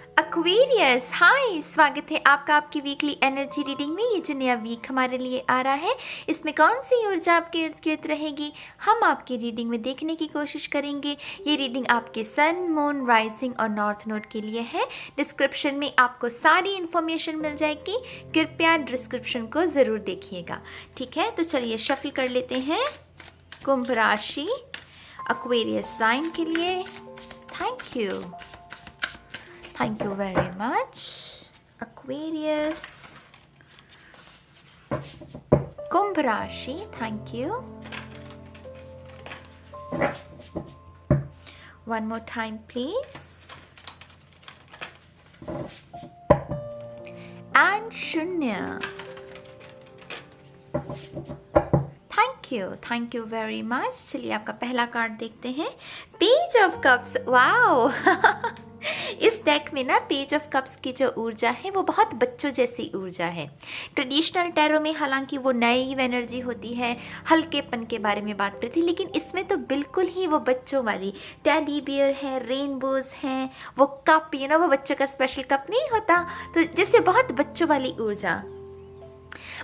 Aquarius, हाय, स्वागत है आपका आपकी वीकली एनर्जी रीडिंग में। ये जो नया वीक हमारे लिए आ रहा है, इसमें कौन सी ऊर्जा आपके इर्द गिर्द रहेगी, हम आपकी रीडिंग में देखने की कोशिश करेंगे। ये रीडिंग आपके सन, मून, राइजिंग और नॉर्थ नोड के लिए है। डिस्क्रिप्शन में आपको सारी इन्फॉर्मेशन मिल जाएगी, कृपया डिस्क्रिप्शन को ज़रूर देखिएगा। ठीक है, तो चलिए शफल कर लेते हैं कुंभ राशि एक्वेरियस साइन के लिए। Thank you, thank you very much Aquarius, कुंभ राशि, thank you. One more time please. And शून्य, थैंक यू वेरी मच। चलिए आपका पहला कार्ड देखते हैं, पेज ऑफ कप्स। वाओ इस डेक में ना पेज ऑफ कप्स की जो ऊर्जा है वो बहुत बच्चों जैसी ऊर्जा है। ट्रेडिशनल टैरो में हालांकि वो नई एनर्जी होती है, हल्केपन के बारे में बात करती है, लेकिन इसमें तो बिल्कुल ही वो बच्चों वाली टेडी बियर है, रेनबोज हैं, वो कप, वो बच्चों का स्पेशल कप नहीं होता, तो जिससे बहुत बच्चों वाली ऊर्जा।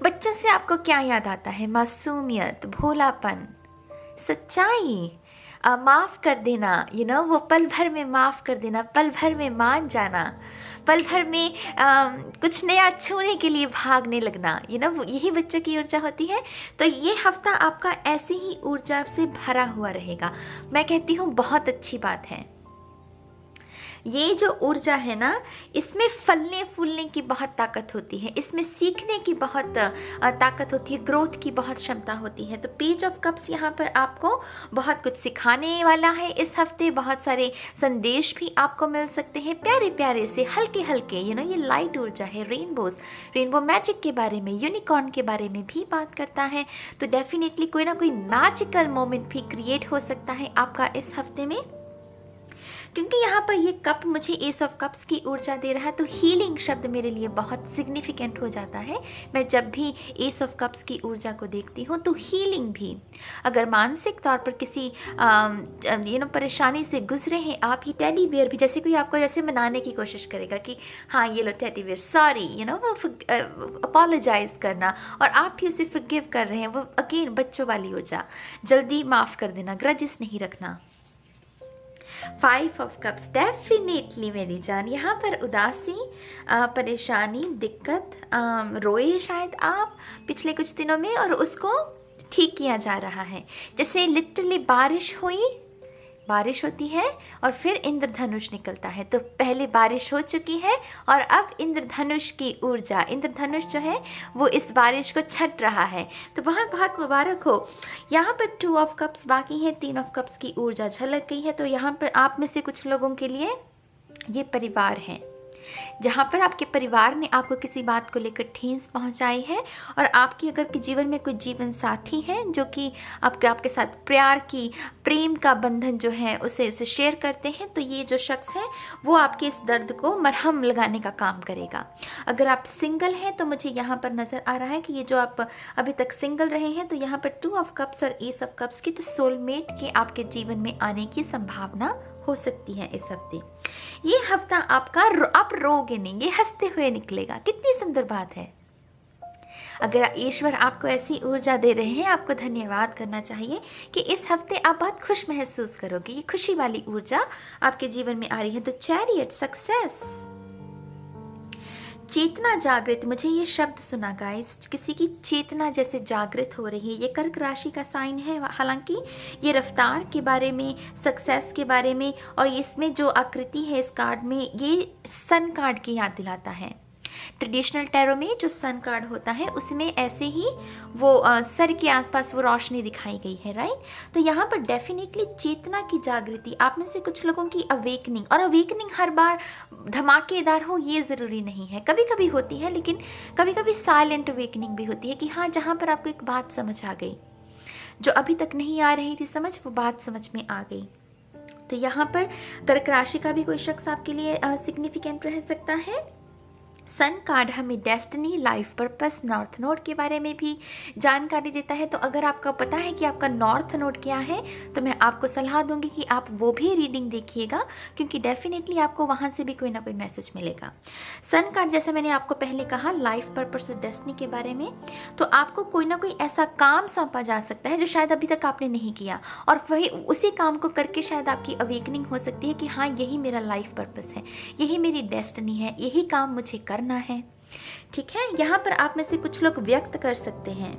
बच्चों से आपको क्या याद आता है? मासूमियत, भोलापन, सच्चाई, माफ़ कर देना, वो पल भर में माफ़ कर देना, पल भर में मान जाना, पल भर में कुछ नया छूने के लिए भागने लगना, यही बच्चों की ऊर्जा होती है। तो ये हफ्ता आपका ऐसी ही ऊर्जा से भरा हुआ रहेगा। मैं कहती हूँ बहुत अच्छी बात है। ये जो ऊर्जा है ना, इसमें फलने फूलने की बहुत ताकत होती है, इसमें सीखने की बहुत ताकत होती है, ग्रोथ की बहुत क्षमता होती है। तो पेज ऑफ कप्स यहाँ पर आपको बहुत कुछ सिखाने वाला है इस हफ्ते। बहुत सारे संदेश भी आपको मिल सकते हैं, प्यारे प्यारे से, हल्के हल्के। ये लाइट ऊर्जा है, रेनबो मैजिक के बारे में, यूनिकॉर्न के बारे में भी बात करता है। तो डेफिनेटली कोई ना कोई मैजिकल मोमेंट भी क्रिएट हो सकता है आपका इस हफ्ते में, क्योंकि यहाँ पर ये कप मुझे एस ऑफ कप्स की ऊर्जा दे रहा है। तो हीलिंग शब्द मेरे लिए बहुत सिग्निफिकेंट हो जाता है। मैं जब भी एस ऑफ कप्स की ऊर्जा को देखती हूँ तो हीलिंग भी, अगर मानसिक तौर पर किसी परेशानी से गुजरे हैं आप, ये टेडी बियर भी, जैसे कोई आपको जैसे मनाने की कोशिश करेगा कि हाँ ये लो टेडी बियर, सॉरी, वो अपोलोजाइज करना, और आप भी उसे फॉरगिव कर रहे हैं, वो अगेन बच्चों वाली ऊर्जा, जल्दी माफ़ कर देना, ग्रजेस नहीं रखना। 5 ऑफ कप्स, डेफिनेटली मेरी जान, यहाँ पर उदासी, परेशानी, दिक्कत, रोए शायद आप पिछले कुछ दिनों में, और उसको ठीक किया जा रहा है। जैसे लिटरली बारिश होती है और फिर इंद्रधनुष निकलता है। तो पहले बारिश हो चुकी है और अब इंद्रधनुष की ऊर्जा, इंद्रधनुष जो है वो इस बारिश को छट रहा है। तो बहुत बहुत मुबारक हो। यहाँ पर 2 ऑफ कप्स बाकी है, 3 ऑफ कप्स की ऊर्जा झलक गई है। तो यहाँ पर आप में से कुछ लोगों के लिए ये परिवार है, जहाँ पर आपके परिवार ने आपको किसी बात को लेकर ठेस पहुँचाई है, और आपकी अगर के जीवन में कोई जीवन साथी है जो कि आपके साथ प्रेम का बंधन जो है उसे शेयर करते हैं, तो ये जो शख्स है वो आपके इस दर्द को मरहम लगाने का काम करेगा। अगर आप सिंगल हैं तो मुझे यहाँ पर नज़र आ रहा है कि ये जो आप अभी तक सिंगल रहे हैं, तो यहाँ पर 2 ऑफ कप्स और एस ऑफ कप्स की, तो सोलमेट के आपके जीवन में आने की संभावना हो सकती है इस हफ्ते। ये हफ्ता आपका आप रोगे नहीं, ये हंसते हुए निकलेगा। कितनी सुंदर बात है। अगर ईश्वर आपको ऐसी ऊर्जा दे रहे हैं, आपको धन्यवाद करना चाहिए कि इस हफ्ते आप बहुत खुश महसूस करोगे। ये खुशी वाली ऊर्जा आपके जीवन में आ रही है। तो चैरियट, सक्सेस, चेतना जागृत, मुझे ये शब्द सुना गाइस, किसी की चेतना जैसे जागृत हो रही है। ये कर्क राशि का साइन है, हालांकि ये रफ्तार के बारे में, सक्सेस के बारे में, और इसमें जो आकृति है इस कार्ड में, ये सन कार्ड की याद दिलाता है। ट्रेडिशनल टैरो में जो सन कार्ड होता है उसमें ऐसे ही वो सर के आसपास वो रोशनी दिखाई गई है, राइट। तो यहाँ पर डेफिनेटली चेतना की जागृति, आप में से कुछ लोगों की अवेकनिंग, और अवेकनिंग हर बार धमाकेदार हो ये ज़रूरी नहीं है, कभी कभी होती है, लेकिन कभी कभी साइलेंट अवेकनिंग भी होती है कि हाँ, जहाँ पर आपको एक बात समझ आ गई, जो अभी तक नहीं आ रही थी समझ, वो बात समझ में आ गई। तो यहाँ पर कर्क राशि का भी कोई शख्स आपके लिए सिग्निफिकेंट रह सकता है। सन कार्ड हमें destiny, life purpose, north node के बारे में भी जानकारी देता है। तो अगर आपका पता है कि आपका नॉर्थ नोड क्या है तो मैं आपको सलाह दूंगी कि आप वो भी रीडिंग देखिएगा, क्योंकि डेफिनेटली आपको वहाँ से भी कोई ना कोई मैसेज मिलेगा। सन कार्ड जैसे मैंने आपको पहले कहा लाइफ पर्पस और डेस्टिनी के बारे में, तो आपको कोई ना कोई ऐसा काम सौंपा जा सकता है जो शायद अभी तक आपने नहीं किया, और वही उसी काम को करके शायद आपकी अवेकनिंग हो सकती है कि हाँ यही मेरा लाइफ पर्पस है, यही मेरी डेस्टिनी है, यही काम मुझे करना है। ठीक है, यहाँ पर आप में से कुछ लोग व्यक्त कर सकते हैं।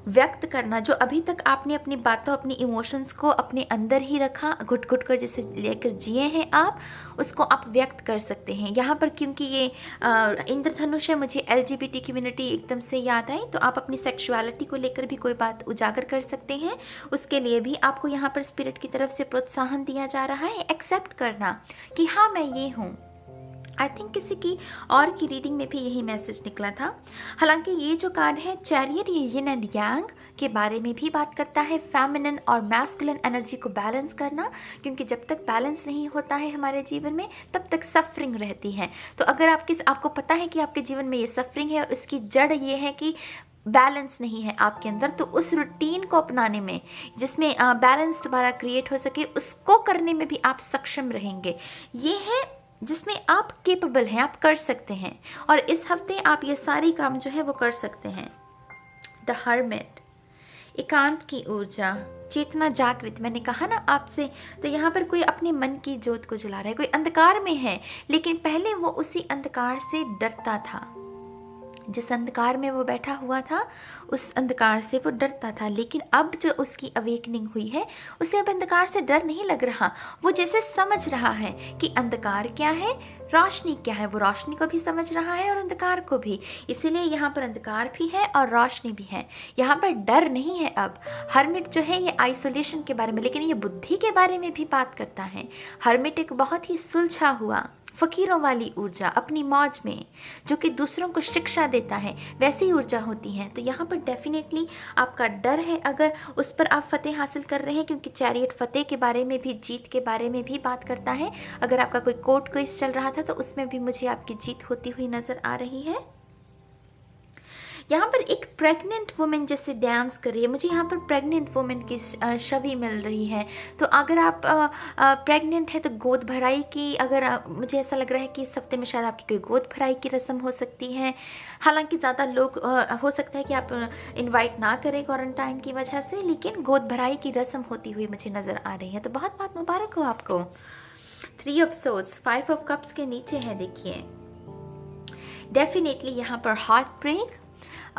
व्यक्त करना, जो अभी तक आपने अपनी बातों, अपनी इमोशंस को अपने अंदर ही रखा, घुट घुट कर जैसे लेकर जिए हैं आप, उसको आप व्यक्त कर सकते हैं यहाँ पर। क्योंकि ये इंद्रधनुष है, मुझे LGBT कम्युनिटी एकदम से याद आई। तो आप अपनी सेक्सुअलिटी को लेकर भी कोई बात उजागर कर सकते हैं, उसके लिए भी आपको यहाँ पर स्पिरिट की तरफ से प्रोत्साहन दिया जा रहा है। एक्सेप्ट करना कि हाँ मैं ये हूँ। आई थिंक किसी की और की रीडिंग में भी यही मैसेज निकला था। हालांकि ये जो कार्ड है चैरियट, ये यिन एंड यांग के बारे में भी बात करता है, फेमिनिन और मैस्कुलिन एनर्जी को बैलेंस करना, क्योंकि जब तक बैलेंस नहीं होता है हमारे जीवन में तब तक सफरिंग रहती है। तो अगर आपको पता है कि आपके जीवन में ये सफरिंग है और इसकी जड़ ये है कि बैलेंस नहीं है आपके अंदर, तो उस रूटीन को अपनाने में जिसमें बैलेंस दोबारा क्रिएट हो सके, उसको करने में भी आप सक्षम रहेंगे। ये है जिसमें आप केपेबल हैं, आप कर सकते हैं, और इस हफ्ते आप ये सारी काम जो है वो कर सकते हैं। द हर्मिट, एकांत की ऊर्जा, चेतना जागृत, मैंने कहा ना आपसे। तो यहाँ पर कोई अपने मन की ज्योत को जला रहा है, कोई अंधकार में है लेकिन पहले वो उसी अंधकार से डरता था। जिस अंधकार में वो बैठा हुआ था उस अंधकार से वो डरता था, लेकिन अब जो उसकी अवेकनिंग हुई है उसे अब अंधकार से डर नहीं लग रहा। वो जैसे समझ रहा है कि अंधकार क्या है, रोशनी क्या है। वो रोशनी को भी समझ रहा है और अंधकार को भी, इसीलिए यहाँ पर अंधकार भी है और रोशनी भी है। यहाँ पर डर नहीं है अब। हर्मिट जो है ये आइसोलेशन के बारे में, लेकिन ये बुद्धि के बारे में भी बात करता है। हर्मिट एक बहुत ही सुलझा हुआ फकीरों वाली ऊर्जा, अपनी मौज में, जो कि दूसरों को शिक्षा देता है, वैसी ऊर्जा होती है। तो यहाँ पर डेफिनेटली आपका डर है, अगर उस पर आप फतेह हासिल कर रहे हैं, क्योंकि चैरियट फतेह के बारे में भी, जीत के बारे में भी बात करता है। अगर आपका कोई कोर्ट केस चल रहा था तो उसमें भी मुझे आपकी जीत होती हुई नजर आ रही है। यहाँ पर एक प्रेग्नेंट वुमेन जैसे डांस कर रही है, मुझे यहाँ पर प्रेग्नेंट वुमेन की छवि मिल रही है। तो अगर आप प्रेग्नेंट है तो गोद भराई की, अगर मुझे ऐसा लग रहा है कि इस हफ्ते में शायद आपकी कोई गोद भराई की रस्म हो सकती है। हालांकि ज़्यादा लोग हो सकता है कि आप इनवाइट ना करें क्वारंटाइन की वजह से, लेकिन गोद भराई की रस्म होती हुई मुझे नज़र आ रही है। तो बहुत बहुत मुबारक हो आपको। 3 ऑफ सोर्ड्स, 5 ऑफ कप्स के नीचे है, देखिए डेफिनेटली यहाँ पर हार्ट ब्रेक,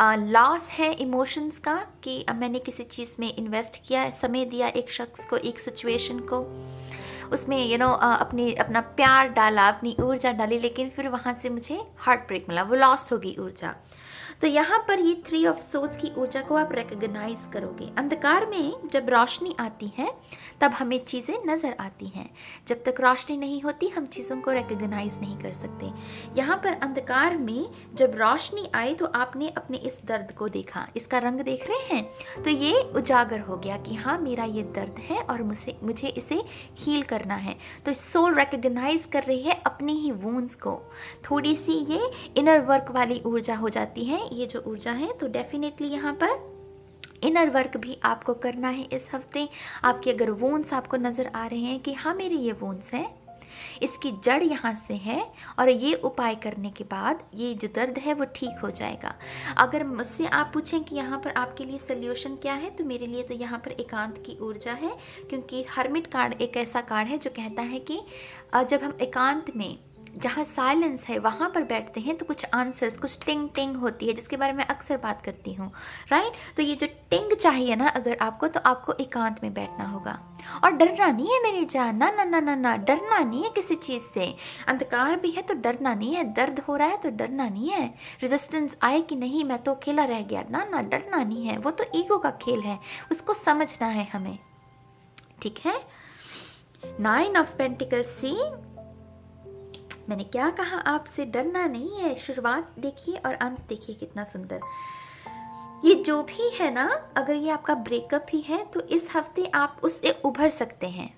लॉस है इमोशंस का, कि मैंने किसी चीज़ में इन्वेस्ट किया, समय दिया एक शख्स को, एक सिचुएशन को, उसमें अपना प्यार डाला, अपनी ऊर्जा डाली, लेकिन फिर वहाँ से मुझे हार्ट ब्रेक मिला, वो लॉस्ट होगी ऊर्जा। तो यहाँ पर ये 3 ऑफ सोर्ड्स की ऊर्जा को आप रिकॉग्नाइज करोगे। अंधकार में जब रोशनी आती है तब हमें चीज़ें नज़र आती हैं, जब तक रोशनी नहीं होती हम चीज़ों को रिकॉग्नाइज नहीं कर सकते। यहाँ पर अंधकार में जब रोशनी आई तो आपने अपने इस दर्द को देखा, इसका रंग देख रहे हैं, तो ये उजागर हो गया कि हाँ मेरा ये दर्द है और मुझे इसे हील करना है। तो सोल रिकॉग्नाइज कर रही है अपनी ही वूंड्स को। थोड़ी सी ये इनर वर्क वाली ऊर्जा हो जाती है ये जो ऊर्जा है। तो डेफिनेटली यहाँ पर इनर वर्क भी आपको करना है इस हफ्ते। आपके अगर वोन्स आपको नज़र आ रहे हैं कि हाँ मेरे ये वोन्स हैं, इसकी जड़ यहाँ से है, और ये उपाय करने के बाद ये जो दर्द है वो ठीक हो जाएगा। अगर मुझसे आप पूछें कि यहाँ पर आपके लिए सल्यूशन क्या है, तो मेरे लिए तो यहाँ पर एकांत की ऊर्जा है, क्योंकि हर्मिट कार्ड एक ऐसा कार्ड है जो कहता है कि जब हम एकांत में, जहाँ साइलेंस है, वहाँ पर बैठते हैं तो कुछ आंसर्स, कुछ टिंग टिंग होती है, जिसके बारे में अक्सर बात करती हूँ, राइट। तो ये जो टिंग चाहिए ना अगर आपको, तो आपको एकांत में बैठना होगा। और डरना नहीं है मेरी जान, ना ना ना ना ना, डरना नहीं है किसी चीज़ से। अंधकार भी है तो डरना नहीं है, दर्द हो रहा है तो डरना नहीं है, रेजिस्टेंस आए कि नहीं मैं तो अकेला रह गया, ना ना डरना नहीं है। वो तो ईगो का खेल है, उसको समझना है हमें, ठीक है। 9 ऑफ पेंटिकल्स, सी मैंने क्या कहा आपसे, डरना नहीं है। शुरुआत देखिए और अंत देखिए कितना सुंदर। ये जो भी है ना, अगर ये आपका ब्रेकअप ही है तो इस हफ्ते आप उससे उभर सकते हैं।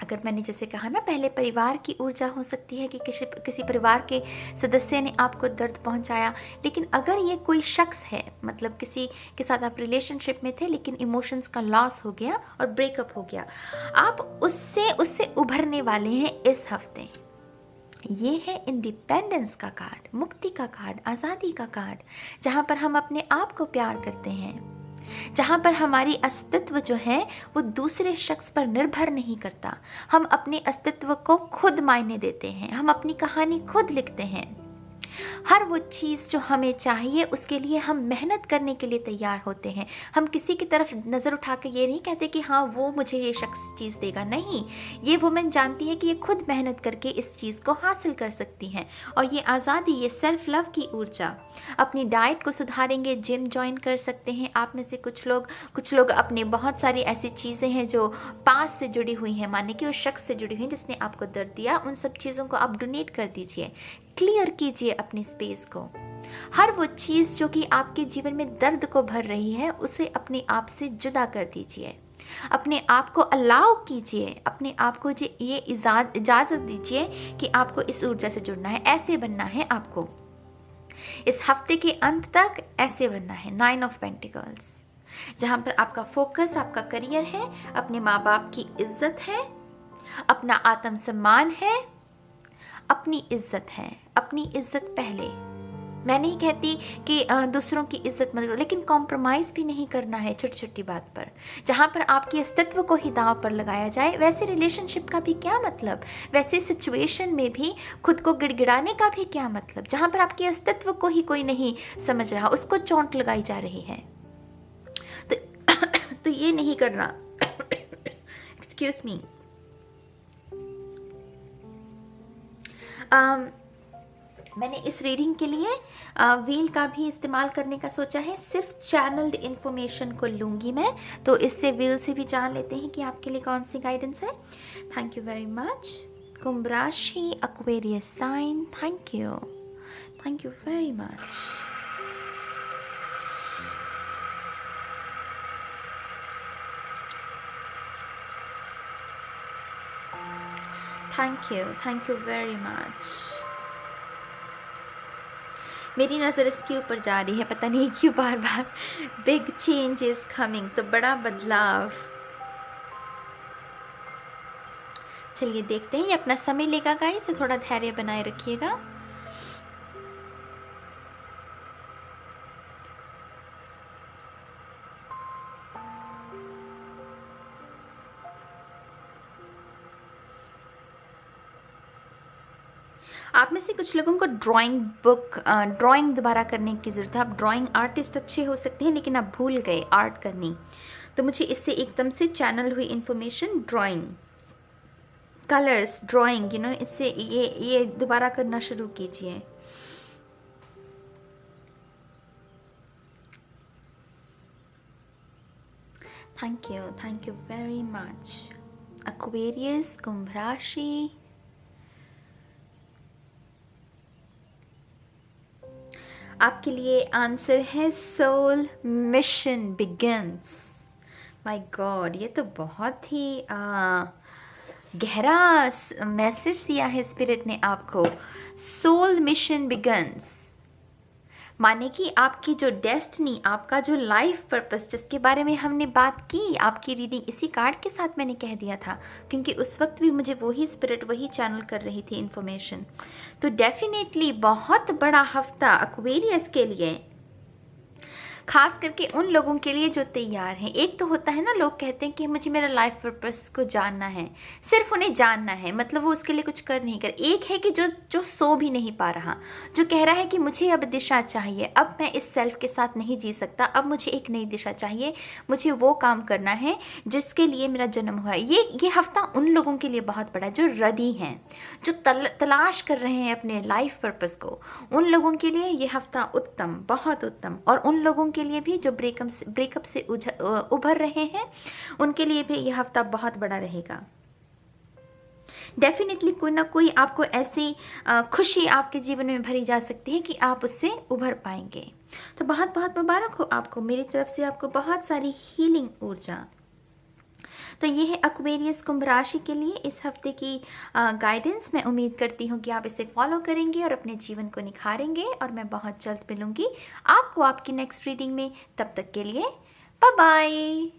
अगर मैंने जैसे कहा ना पहले, परिवार की ऊर्जा हो सकती है कि किसी किसी परिवार के सदस्य ने आपको दर्द पहुंचाया। लेकिन अगर ये कोई शख्स है, मतलब किसी के साथ आप रिलेशनशिप में थे लेकिन इमोशंस का लॉस हो गया और ब्रेकअप हो गया, आप उससे उभरने वाले हैं इस हफ्ते। ये है इंडिपेंडेंस का कार्ड, मुक्ति का कार्ड, आज़ादी का कार्ड, जहाँ पर हम अपने आप को प्यार करते हैं, जहाँ पर हमारी अस्तित्व जो है वो दूसरे शख्स पर निर्भर नहीं करता। हम अपने अस्तित्व को खुद मायने देते हैं, हम अपनी कहानी खुद लिखते हैं। हर वो चीज़ जो हमें चाहिए उसके लिए हम मेहनत करने के लिए तैयार होते हैं। हम किसी की तरफ नज़र उठा कर ये नहीं कहते कि हाँ वो मुझे ये शख्स चीज़ देगा, नहीं। ये वुमेन जानती है कि ये खुद मेहनत करके इस चीज़ को हासिल कर सकती हैं। और ये आज़ादी, ये सेल्फ लव की ऊर्जा, अपनी डाइट को सुधारेंगे, जिम ज्वाइन कर सकते हैं। आप में से कुछ लोग अपने बहुत सारी ऐसी चीज़ें हैं जो पास से जुड़ी हुई हैं, माने कि उस शख्स से जुड़ी हुई हैं जिसने आपको दर्द दिया, उन सब चीज़ों को आप डोनेट कर दीजिए, क्लियर कीजिए अपनी स्पेस को। हर वो चीज़ जो कि आपके जीवन में दर्द को भर रही है उसे अपने आप से जुदा कर दीजिए। अपने आप को अलाउ कीजिए, अपने आप को ये इजाज़त दीजिए कि आपको इस ऊर्जा से जुड़ना है, ऐसे बनना है आपको। इस हफ्ते के अंत तक ऐसे बनना है। 9 ऑफ पेंटिकल्स, जहाँ पर आपका फोकस आपका करियर है, अपने माँ बाप की इज्जत है, अपना आत्मसम्मान है, अपनी इज्जत है। अपनी इज्जत पहले। मैं नहीं कहती कि दूसरों की इज्जत मत करो, लेकिन कॉम्प्रोमाइज़ भी नहीं करना है छोटी छोटी बात पर। जहाँ पर आपके अस्तित्व को ही दांव पर लगाया जाए, वैसे रिलेशनशिप का भी क्या मतलब, वैसे सिचुएशन में भी खुद को गिड़गिड़ाने का भी क्या मतलब। जहाँ पर आपके अस्तित्व को ही कोई नहीं समझ रहा, उसको चोट लगाई जा रही है, तो ये नहीं करना। Excuse me. मैंने इस रीडिंग के लिए व्हील का भी इस्तेमाल करने का सोचा है। सिर्फ चैनल्ड इन्फॉर्मेशन को लूँगी मैं, तो इससे व्हील से भी जान लेते हैं कि आपके लिए कौन सी गाइडेंस है। Thank you very much. कुंभ राशि, Aquarius sign, thank you very much. Thank you very much. मेरी नज़र इसके ऊपर जा रही है, पता नहीं क्यों बार बार। बिग चेंज इज कमिंग, तो बड़ा बदलाव। चलिए देखते हैं, ये अपना समय लेगा गाइस, तो थोड़ा धैर्य बनाए रखिएगा। आप में से कुछ लोगों को ड्राइंग दोबारा करने की ज़रूरत है। आप ड्राइंग आर्टिस्ट अच्छे हो सकते हैं, लेकिन आप भूल गए आर्ट करनी। तो मुझे इससे एकदम से चैनल हुई इंफॉर्मेशन, ड्राइंग, कलर्स, ड्राइंग, इससे ये दोबारा करना शुरू कीजिए। Thank you very much. Aquarius, कुंभ राशि, आपके लिए आंसर है soul mission begins. My god, ये तो बहुत ही गहरा मैसेज दिया है स्पिरिट ने आपको। सोल मिशन बिगिंस माने कि आपकी जो डेस्टिनी, आपका जो लाइफ पर्पस जिसके बारे में हमने बात की, आपकी रीडिंग इसी कार्ड के साथ मैंने कह दिया था, क्योंकि उस वक्त भी मुझे वही स्पिरिट वही चैनल कर रही थी इन्फॉर्मेशन। तो डेफिनेटली बहुत बड़ा हफ्ता एक्वेरियस के लिए, खास करके उन लोगों के लिए जो तैयार हैं। एक तो होता है ना, लोग कहते हैं कि मुझे मेरा लाइफ पर्पस को जानना है, सिर्फ उन्हें जानना है, मतलब वो उसके लिए कुछ कर नहीं कर। एक है कि जो सो भी नहीं पा रहा, जो कह रहा है कि मुझे अब दिशा चाहिए, अब मैं इस सेल्फ के साथ नहीं जी सकता, अब मुझे एक नई दिशा चाहिए, मुझे वो काम करना है जिसके लिए मेरा जन्म हुआ है। ये हफ्ता उन लोगों के लिए बहुत बड़ा है जो रेडी हैं, जो तलाश कर रहे हैं अपने लाइफ पर्पस को। उन लोगों के लिए ये हफ्ता उत्तम, बहुत उत्तम। और उन लोगों के लिए भी जो ब्रेकअप से उभर रहे हैं, उनके लिए भी यह हफ्ता बहुत बड़ा रहेगा। डेफिनेटली कोई ना कोई आपको ऐसी खुशी आपके जीवन में भरी जा सकती है कि आप उससे उभर पाएंगे। तो बहुत बहुत मुबारक हो आपको, मेरी तरफ से आपको बहुत सारी हीलिंग ऊर्जा। तो ये है एक्वेरियस कुंभ राशि के लिए इस हफ्ते की गाइडेंस। मैं उम्मीद करती हूँ कि आप इसे फॉलो करेंगे और अपने जीवन को निखारेंगे, और मैं बहुत जल्द मिलूंगी आपको आपकी नेक्स्ट रीडिंग में। तब तक के लिए बाय बाय।